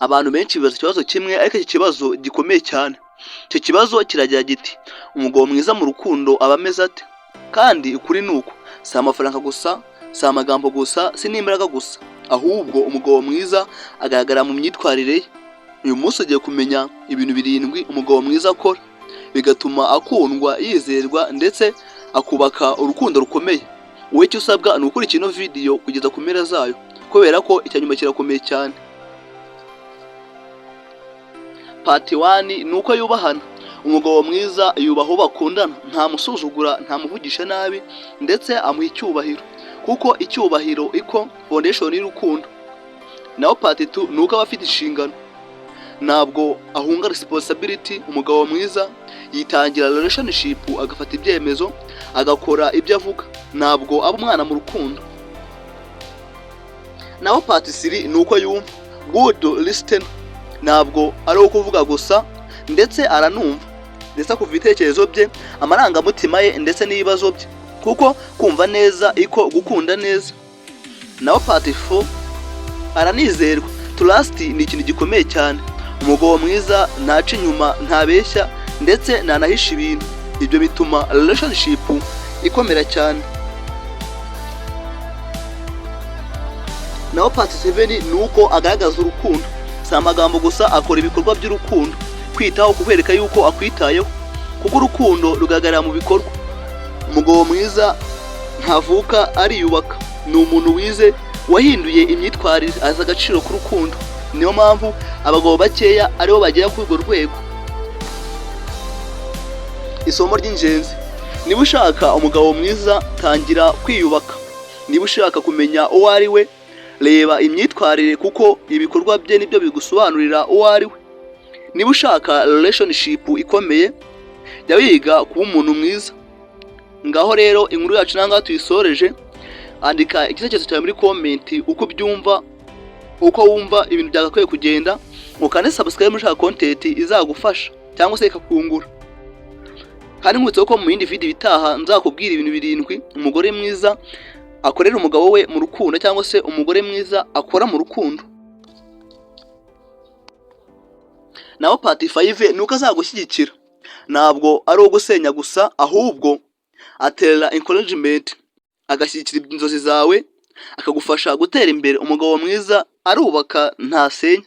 Abantu benshi bibaza ikibazo kimwe ariko iki kibazo gikomeye cyane. Icyo kibazo kiragira giti umugabo mwiza mu rukundo aba ameze ate? Kandi ukuri ni uko si amafaranga gusa, si amagambo gusa, si n'imbaraga gusa, ahubwo umugabo mwiza agaragara mu myitwarire ye. Uyu munsi ugiye kumenya ibintu 7 umugabo mwiza akora bigatuma akundwa, yizerwa ndetse akubaka urukundo rukomeye. Wowe icyo usabwa ni ukurikira ino video kugeza ku mpera zayo kubera ko icyanyuma kirakomeye cyane. Part 1 ni uko yubahana. Umugabo mwiza yubaha uwo bakundana, ntamusuzugura, ntamuvugisha nabi ndetse amuha icyubahiro, kuko icyubahiro iko foundation y'urukundo. Naho part 2 ni uko aba afite inshingano, ntabwo ahunga responsibility. Umugabo mwiza yitangira relationship, agafata ibyemezo, agakora ibyo avuga, ntabwo aba umwana mu rukundo. Naho part 3 ni uko yumva, good listener, ntabwo ari uko kuvuga gusa ndetse aranumva, ndetse akuva ibitekerezo bye, amarangamutima ye ndetse n'ibibazo bye, kuko kumva neza iko gukunda neza. Naho part 4 aranizerwa, trust ni ikintu gikomeye cyane. Umugabo mwiza ntaca inyuma, ntabeshya ndetse ntanahisha ibintu, ibyo bituma relationship ikomera cyane. Naho part 7 ni uko agaragaza urukundo, si amagambo gusa, akora ibikorwa by'urukundo, kwitaho, kubereka yuko akwitayeho, kuko urukundo rugaragara mu bikorwa. Umugabo mwiza ntavuka, ariyubaka, ni umuntu wize, wahinduye imyitwarire, azi agaciro k'urukundo. Niyo mpamvu abagabo bakeya aribo bagera kuri urwo rwego. Isomo ry'ingenzi: niba ushaka umugabo mwiza, tangira kwiyubaka. Niba ushaka kumenya uwo ari we, reba imyitwarire, kuko ibikorwa bye nibyo bigusobanurira uwo ari we. Niba ushaka relationship ikomeye, jya wiga kuba umuntu mwiza. Ngaho rero inkuru yacu nanga tuyisoreje. Andika igitekerezo cyawe muri comment uko byumva, uko wumva ibintu byagakwiye kugenda, ukane subscribe muri content izagufasha cyangwa se ikakungura. Kandi nkutse ko mu yindi video bitaha nzakubwira ibintu 7 umugore mwiza akorera umugabo we mu rukundo, cyangwa se umugore mwiza akora mu rukundo. Naho part 5 nuko azagushyigikira, ntabwo ari ugusenya gusa, ahubwo atera encouragement, agashyigikira inzozi zawe, akagufasha gutera imbere. Umugabo mwiza arubaka, ntasenya.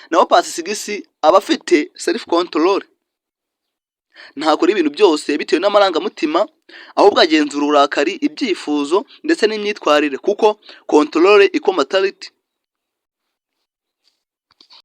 Naho part 6 aba afite self control, ntakora ibintu byose bitewe n'amarangamutima, ahubwo agenzura uburakari, ibyifuzo ndetse n'imyitwarire, kuko control iko maturity.